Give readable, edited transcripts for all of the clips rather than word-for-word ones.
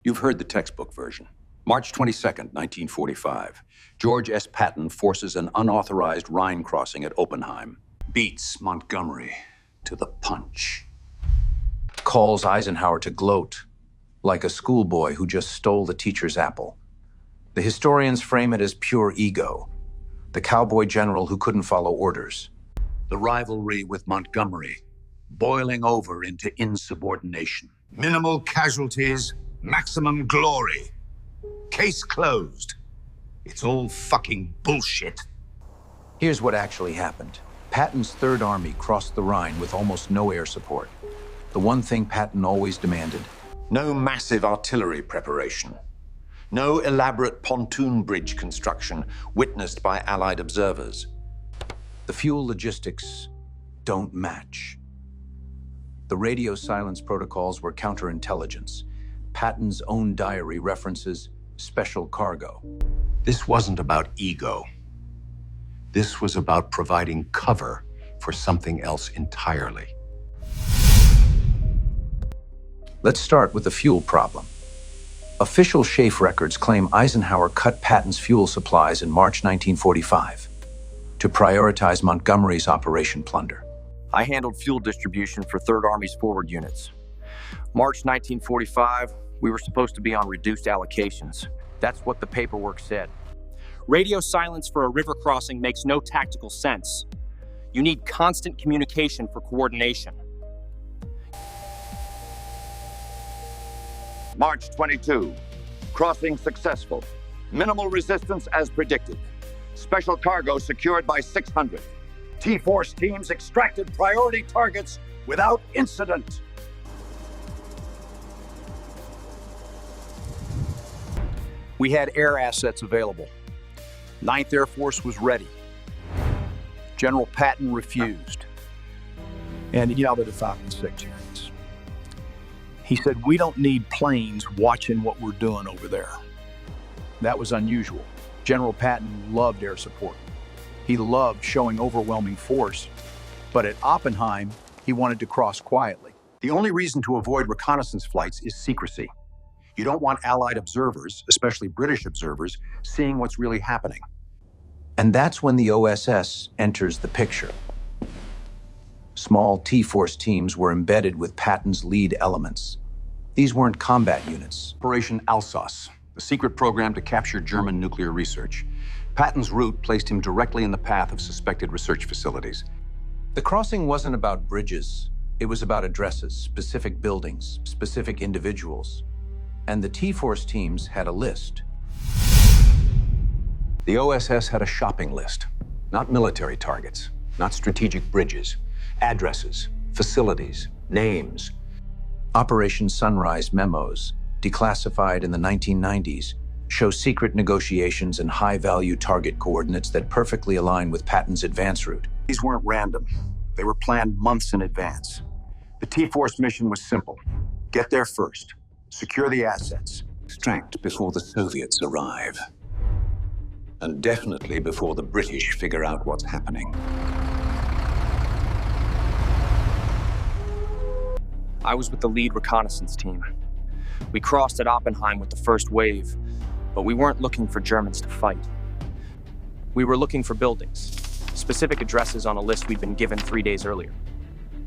You've heard the textbook version. March 22nd, 1945. George S. Patton forces an unauthorized Rhine crossing at Oppenheim. Beats Montgomery to the punch. Calls Eisenhower to gloat, like a schoolboy who just stole the teacher's apple. The historians frame it as pure ego, the cowboy general who couldn't follow orders. The rivalry with Montgomery, boiling over into insubordination. Minimal casualties, maximum glory. Case closed. It's all fucking bullshit. Here's what actually happened. Patton's Third Army crossed the Rhine with almost no air support. The one thing Patton always demanded: no massive artillery preparation. No elaborate pontoon bridge construction witnessed by Allied observers. The fuel logistics don't match. The radio silence protocols were counterintelligence. Patton's own diary references special cargo. This wasn't about ego. This was about providing cover for something else entirely. Let's start with the fuel problem. Official SHAEF records claim Eisenhower cut Patton's fuel supplies in March 1945 to prioritize Montgomery's Operation Plunder. I handled fuel distribution for Third Army's forward units. March 1945, we were supposed to be on reduced allocations. That's what the paperwork said. Radio silence for a river crossing makes no tactical sense. You need constant communication for coordination. March 22, crossing successful. Minimal resistance as predicted. Special cargo secured by 600. T-Force teams extracted priority targets without incident. We had air assets available. 9th Air Force was ready. General Patton refused. And you know the Falcon 6 units. He said, we don't need planes watching what we're doing over there. That was unusual. General Patton loved air support. He loved showing overwhelming force. But at Oppenheim, he wanted to cross quietly. The only reason to avoid reconnaissance flights is secrecy. You don't want Allied observers, especially British observers, seeing what's really happening. And that's when the OSS enters the picture. Small T-Force teams were embedded with Patton's lead elements. These weren't combat units. Operation Alsace, a secret program to capture German nuclear research. Patton's route placed him directly in the path of suspected research facilities. The crossing wasn't about bridges. It was about addresses, specific buildings, specific individuals. And the T-Force teams had a list. The OSS had a shopping list. Not military targets, not strategic bridges. Addresses, facilities, names. Operation Sunrise memos, declassified in the 1990s, show secret negotiations and high-value target coordinates that perfectly align with Patton's advance route. These weren't random. They were planned months in advance. The T-Force mission was simple. Get there first. Secure the assets. Extract before the Soviets arrive. And definitely before the British figure out what's happening. I was with the lead reconnaissance team. We crossed at Oppenheim with the first wave, but we weren't looking for Germans to fight. We were looking for buildings, specific addresses on a list we'd been given 3 days earlier.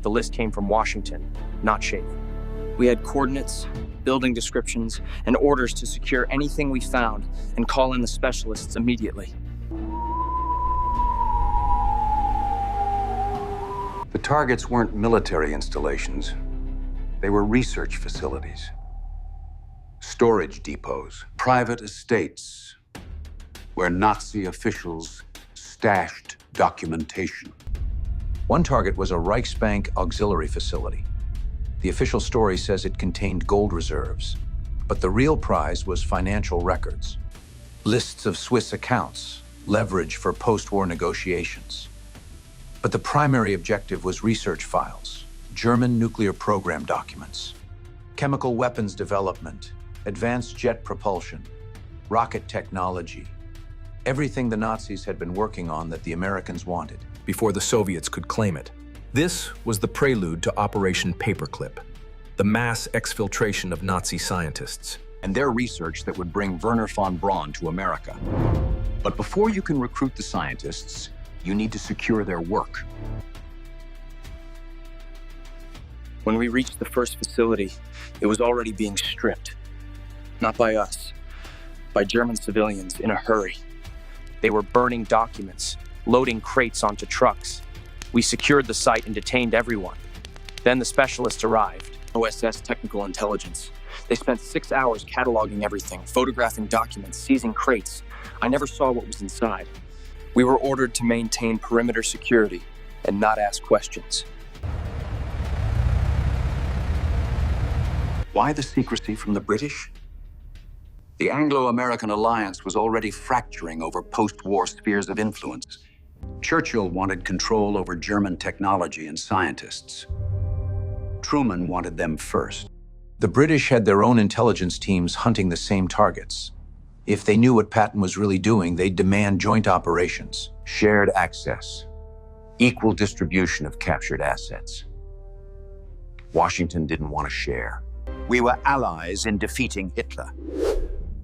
The list came from Washington, not SHAEF. We had coordinates, building descriptions, and orders to secure anything we found and call in the specialists immediately. The targets weren't military installations. They were research facilities, storage depots, private estates, where Nazi officials stashed documentation. One target was a Reichsbank auxiliary facility. The official story says it contained gold reserves, but the real prize was financial records, lists of Swiss accounts, leverage for post-war negotiations. But the primary objective was research files, German nuclear program documents, chemical weapons development, advanced jet propulsion, rocket technology, everything the Nazis had been working on that the Americans wanted. Before the Soviets could claim it. This was the prelude to Operation Paperclip, the mass exfiltration of Nazi scientists. and their research that would bring Werner von Braun to America. But before you can recruit the scientists, you need to secure their work. When we reached the first facility, it was already being stripped. Not by us, by German civilians in a hurry. They were burning documents, loading crates onto trucks. We secured the site and detained everyone. Then the specialists arrived, OSS Technical Intelligence. They spent 6 hours cataloging everything, photographing documents, seizing crates. I never saw what was inside. We were ordered to maintain perimeter security and not ask questions. Why the secrecy from the British? The Anglo-American alliance was already fracturing over post-war spheres of influence. Churchill wanted control over German technology and scientists. Truman wanted them first. The British had their own intelligence teams hunting the same targets. If they knew what Patton was really doing, they'd demand joint operations. Shared access. Equal distribution of captured assets. Washington didn't want to share. We were allies in defeating Hitler.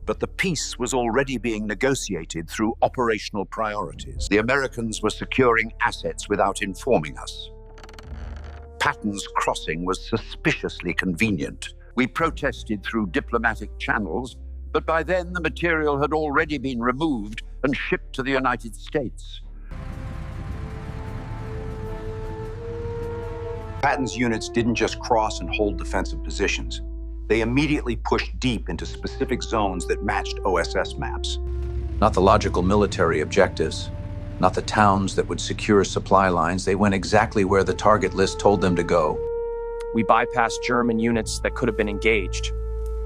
But the peace was already being negotiated through operational priorities. The Americans were securing assets without informing us. Patton's crossing was suspiciously convenient. We protested through diplomatic channels, but by then the material had already been removed and shipped to the United States. Patton's units didn't just cross and hold defensive positions. They immediately pushed deep into specific zones that matched OSS maps. Not the logical military objectives, not the towns that would secure supply lines. They went exactly where the target list told them to go. We bypassed German units that could have been engaged.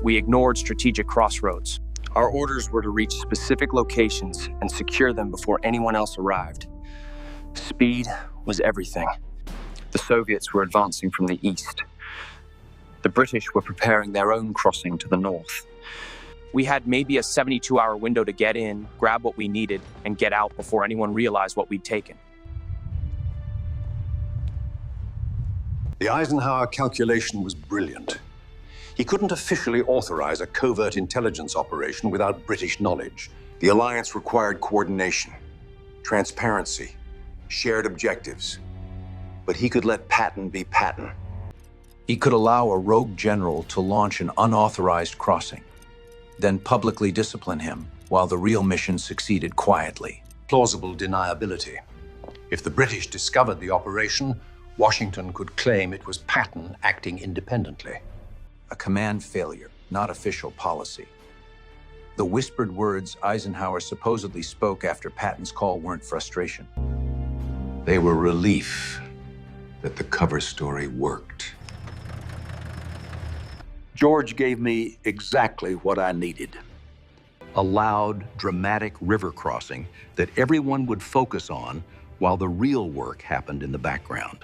We ignored strategic crossroads. Our orders were to reach specific locations and secure them before anyone else arrived. Speed was everything. The Soviets were advancing from the east. The British were preparing their own crossing to the north. We had maybe a 72-hour window to get in, grab what we needed, and get out before anyone realized what we'd taken. The Eisenhower calculation was brilliant. He couldn't officially authorize a covert intelligence operation without British knowledge. The alliance required coordination, transparency, shared objectives. But he could let Patton be Patton. He could allow a rogue general to launch an unauthorized crossing, then publicly discipline him while the real mission succeeded quietly. Plausible deniability. If the British discovered the operation, Washington could claim it was Patton acting independently. A command failure, not official policy. The whispered words Eisenhower supposedly spoke after Patton's call weren't frustration. They were relief that the cover story worked. George gave me exactly what I needed. A loud, dramatic river crossing that everyone would focus on while the real work happened in the background.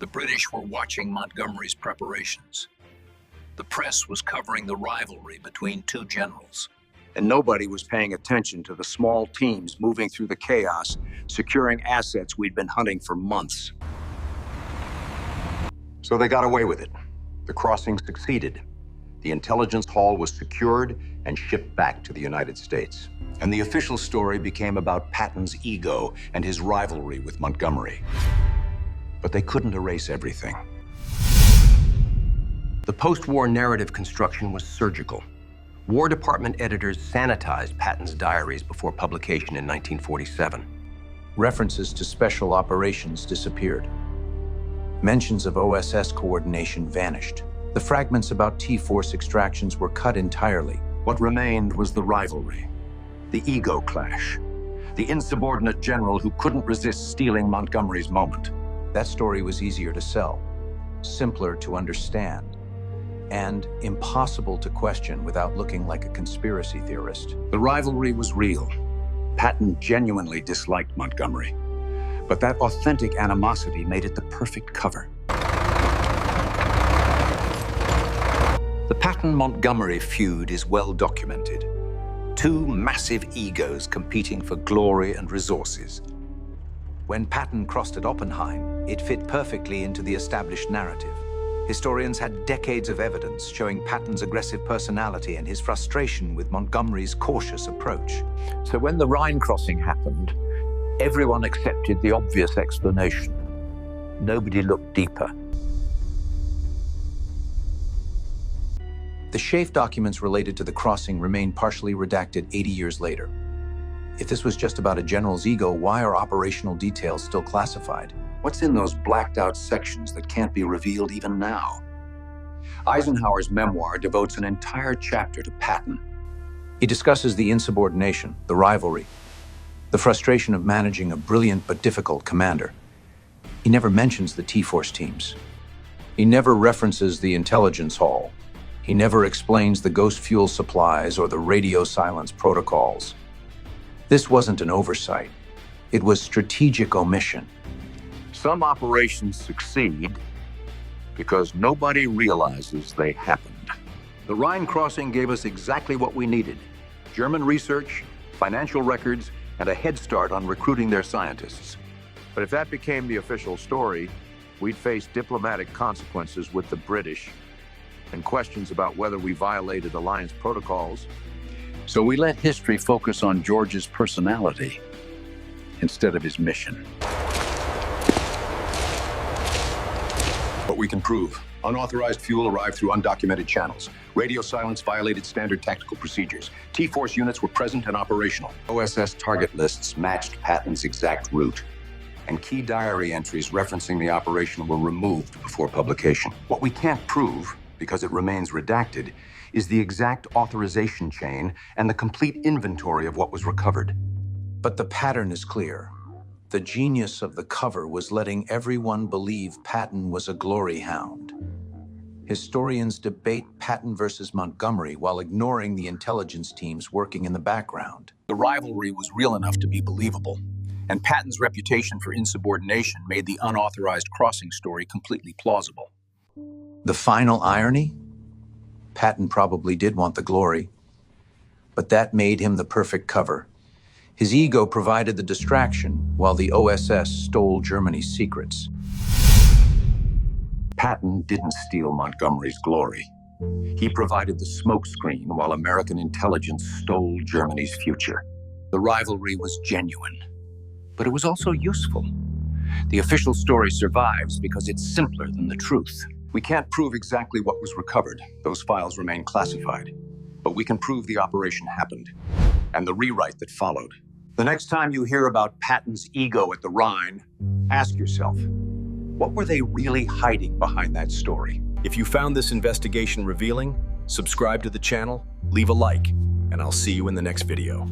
The British were watching Montgomery's preparations. The press was covering the rivalry between two generals. And nobody was paying attention to the small teams moving through the chaos, securing assets we'd been hunting for months. So they got away with it. The crossing succeeded. The intelligence haul was secured and shipped back to the United States. And the official story became about Patton's ego and his rivalry with Montgomery. But they couldn't erase everything. The post-war narrative construction was surgical. War Department editors sanitized Patton's diaries before publication in 1947. References to special operations disappeared. Mentions of OSS coordination vanished. The fragments about T-Force extractions were cut entirely. What remained was the rivalry, the ego clash, the insubordinate general who couldn't resist stealing Montgomery's moment. That story was easier to sell, simpler to understand, and impossible to question without looking like a conspiracy theorist. The rivalry was real. Patton genuinely disliked Montgomery, but that authentic animosity made it the perfect cover. The Patton-Montgomery feud is well documented. Two massive egos competing for glory and resources. When Patton crossed at Oppenheim, it fit perfectly into the established narrative. Historians had decades of evidence showing Patton's aggressive personality and his frustration with Montgomery's cautious approach. So when the Rhine crossing happened, everyone accepted the obvious explanation. Nobody looked deeper. The Schaeff documents related to the crossing remain partially redacted 80 years later. If this was just about a general's ego, why are operational details still classified? What's in those blacked out sections that can't be revealed even now? Eisenhower's memoir devotes an entire chapter to Patton. He discusses the insubordination, the rivalry, the frustration of managing a brilliant but difficult commander. He never mentions the T-Force teams. He never references the intelligence hall. He never explains the ghost fuel supplies or the radio silence protocols. This wasn't an oversight. It was strategic omission. Some operations succeed because nobody realizes they happened. The Rhine crossing gave us exactly what we needed: German research, financial records, and a head start on recruiting their scientists. But if that became the official story, we'd face diplomatic consequences with the British and questions about whether we violated alliance protocols. So we let history focus on George's personality instead of his mission. What we can prove: unauthorized fuel arrived through undocumented channels. Radio silence violated standard tactical procedures. T-Force units were present and operational. OSS target lists matched Patton's exact route, and key diary entries referencing the operation were removed before publication. What we can't prove, because it remains redacted, is the exact authorization chain and the complete inventory of what was recovered. But the pattern is clear. The genius of the cover was letting everyone believe Patton was a glory hound. Historians debate Patton versus Montgomery while ignoring the intelligence teams working in the background. The rivalry was real enough to be believable, and Patton's reputation for insubordination made the unauthorized crossing story completely plausible. The final irony? Patton probably did want the glory, but that made him the perfect cover. His ego provided the distraction, while the OSS stole Germany's secrets. Patton didn't steal Montgomery's glory. He provided the smokescreen while American intelligence stole Germany's future. The rivalry was genuine, but it was also useful. The official story survives because it's simpler than the truth. We can't prove exactly what was recovered. Those files remain classified. But we can prove the operation happened, and the rewrite that followed. The next time you hear about Patton's ego at the Rhine, ask yourself, what were they really hiding behind that story? If you found this investigation revealing, subscribe to the channel, leave a like, and I'll see you in the next video.